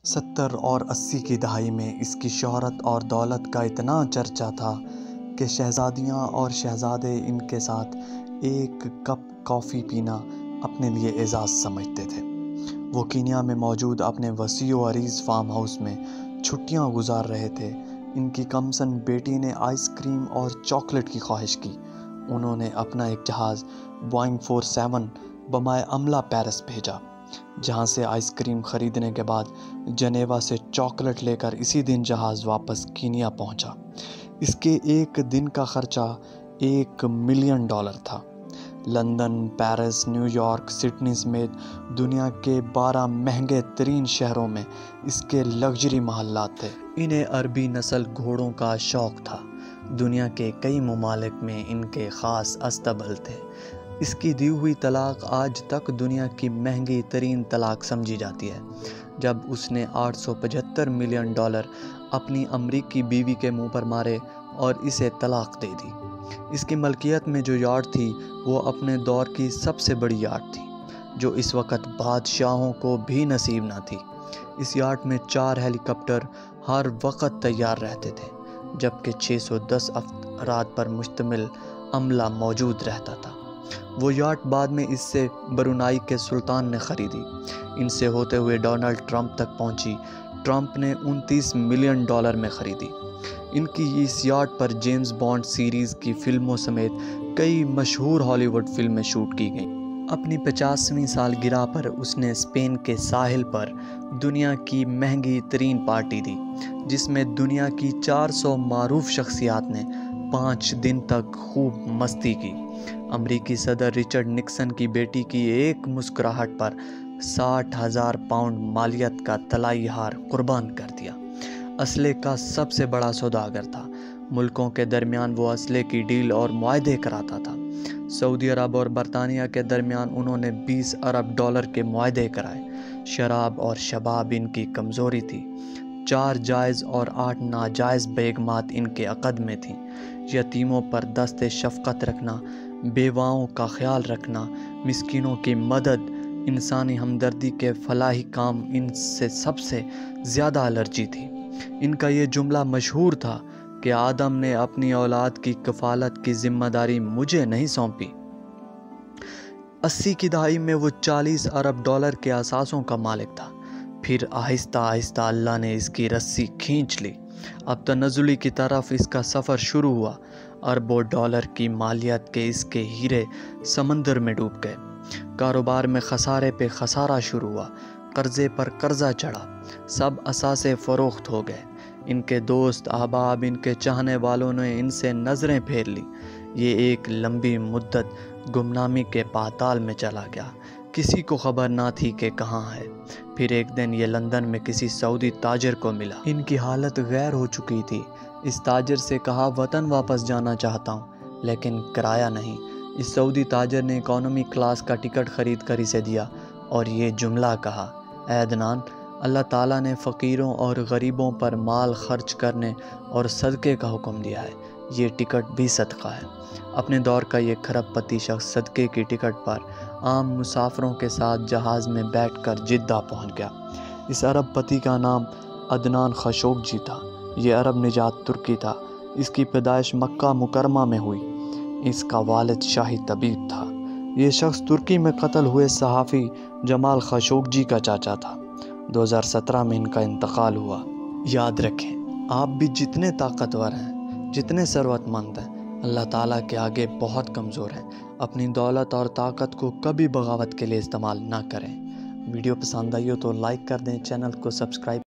70 اور 80 کی دہائی میں اس کی شہرت اور دولت کا اتنا چرچا تھا کہ شہزادیاں اور شہزادے ان کے ساتھ ایک کپ کافی پینا اپنے لیے اعزاز سمجھتے تھے۔ وہ کینیا میں موجود اپنے وسیع و عریض فارم ہاؤس میں چھٹیاں گزار رہے تھے۔ ان کی کمسن بیٹی نے آئس کریم اور چاکلیٹ کی خواہش کی۔ انہوں نے اپنا ایک جہاز بوئنگ 47 بمائے عملہ پیرس بھیجا، جہاں سے آئس کریم خریدنے کے بعد جنیوا سے چاکلیٹ لے کر اسی دن جہاز واپس کینیا پہنچا۔ اس کے ایک دن کا خرچہ $1 ملین تھا۔ London, Paris, new York, Sydney سمیت دنیا کے 12 مہنگے ترین شہروں میں اس کے لگژری محلات تھے۔ انہیں عربی نسل گھوڑوں کا شوق تھا۔ دنیا کے کئی ممالک میں ان کے خاص استبل تھے۔ اس کی دی ہوئی طلاق آج تک دنیا کی مہنگی ترین طلاق سمجھی جاتی ہے، جب اس نے $875 ملین اپنی امریکی بیوی کے منہ پر مارے اور اسے طلاق دے دی۔ اس کی ملکیت میں جو یاٹ تھی وہ اپنے دور کی سب سے بڑی یاٹ تھی، جو اس وقت بادشاہوں کو بھی نصیب نہ تھی۔ اس یاٹ میں 4 ہیلی کاپٹر ہر وقت تیار رہتے تھے، جبکہ 610 افراد پر مشتمل عملہ موجود رہتا تھا۔ وہ یاٹ بعد میں اس سے برونائی کے سلطان نے خریدی۔ ان سے ہوتے ہوئے ڈونلڈ ٹرمپ تک پہنچی۔ ٹرمپ نے $29 ملین میں خریدی۔ ان کی اس یاٹ پر جیمز بانڈ سیریز کی فلموں سمیت کئی مشہور ہالی ووڈ فلمیں شوٹ کی گئیں۔ اپنی 50ویں سالگرہ پر اس نے اسپین کے ساحل پر دنیا کی مہنگی ترین پارٹی دی، جس میں دنیا کی 400 معروف شخصیات نے 5 دن تک خوب مستی کی۔ امریکی صدر رچرڈ نکسن کی بیٹی کی ایک مسکراہٹ پر 60,000 پاؤنڈ مالیت کا طلائی ہار قربان کر دیا۔ اسلحے کا سب سے بڑا سوداگر تھا۔ ملکوں کے درمیان وہ اسلحے کی ڈیل اور معاہدے کراتا تھا۔ سعودی عرب اور برطانیہ کے درمیان انہوں نے $20 ارب کے معاہدے کرائے۔ شراب اور شباب ان کی کمزوری تھی۔ 4 جائز اور 8 ناجائز بیگمات ان کے عقد میں تھیں۔ یتیموں پر دست شفقت رکھنا، بیواؤں کا خیال رکھنا، مسکینوں کی مدد، انسانی ہمدردی کے فلاحی کام ان سے سب سے زیادہ الرجی تھی۔ ان کا یہ جملہ مشہور تھا کہ آدم نے اپنی اولاد کی کفالت کی ذمہ داری مجھے نہیں سونپی۔ 80 کی دہائی میں وہ $40 ارب کے اثاثوں کا مالک تھا۔ پھر آہستہ آہستہ اللہ نے اس کی رسی کھینچ لی۔ اب تنزلی کی طرف اس کا سفر شروع ہوا۔ اربوں ڈالر کی مالیت کے اس کے ہیرے سمندر میں ڈوب گئے۔ کاروبار میں خسارے پہ خسارہ شروع ہوا۔ قرضے پر قرضہ چڑھا۔ سب اثاثے فروخت ہو گئے۔ ان کے دوست احباب، ان کے چاہنے والوں نے ان سے نظریں پھیر لی۔ یہ ایک لمبی مدت گمنامی کے پاتال میں چلا گیا۔ کسی کو خبر نہ تھی کہ کہاں ہے۔ پھر ایک دن یہ لندن میں کسی سعودی تاجر کو ملا۔ ان کی حالت غیر ہو چکی تھی۔ اس تاجر سے کہا وطن واپس جانا چاہتا ہوں، لیکن کرایہ نہیں۔ اس سعودی تاجر نے اکانومی کلاس کا ٹکٹ خرید کر اسے دیا اور یہ جملہ کہا، اے عدنان، اللہ تعالیٰ نے فقیروں اور غریبوں پر مال خرچ کرنے اور صدقے کا حکم دیا ہے۔ یہ ٹکٹ بھی صدقہ ہے۔ اپنے دور کا یہ کھرب پتی شخص صدقے کی ٹکٹ پر عام مسافروں کے ساتھ جہاز میں بیٹھ کر جدہ پہنچ گیا۔ اس عرب پتی کا نام عدنان خاشقجی تھا۔ یہ عرب نژاد ترکی تھا۔ اس کی پیدائش مکہ مکرمہ میں ہوئی۔ اس کا والد شاہی طبیب تھا۔ یہ شخص ترکی میں قتل ہوئے صحافی جمال خاشقجی کا چاچا تھا۔ 2017 میں ان کا انتقال ہوا۔ یاد رکھیں، آپ بھی جتنے طاقتور ہیں، جتنے ثروت مند ہیں، اللہ تعالیٰ کے آگے بہت کمزور ہیں۔ اپنی دولت اور طاقت کو کبھی بغاوت کے لیے استعمال نہ کریں۔ ویڈیو پسند آئی ہو تو لائک کر دیں، چینل کو سبسکرائب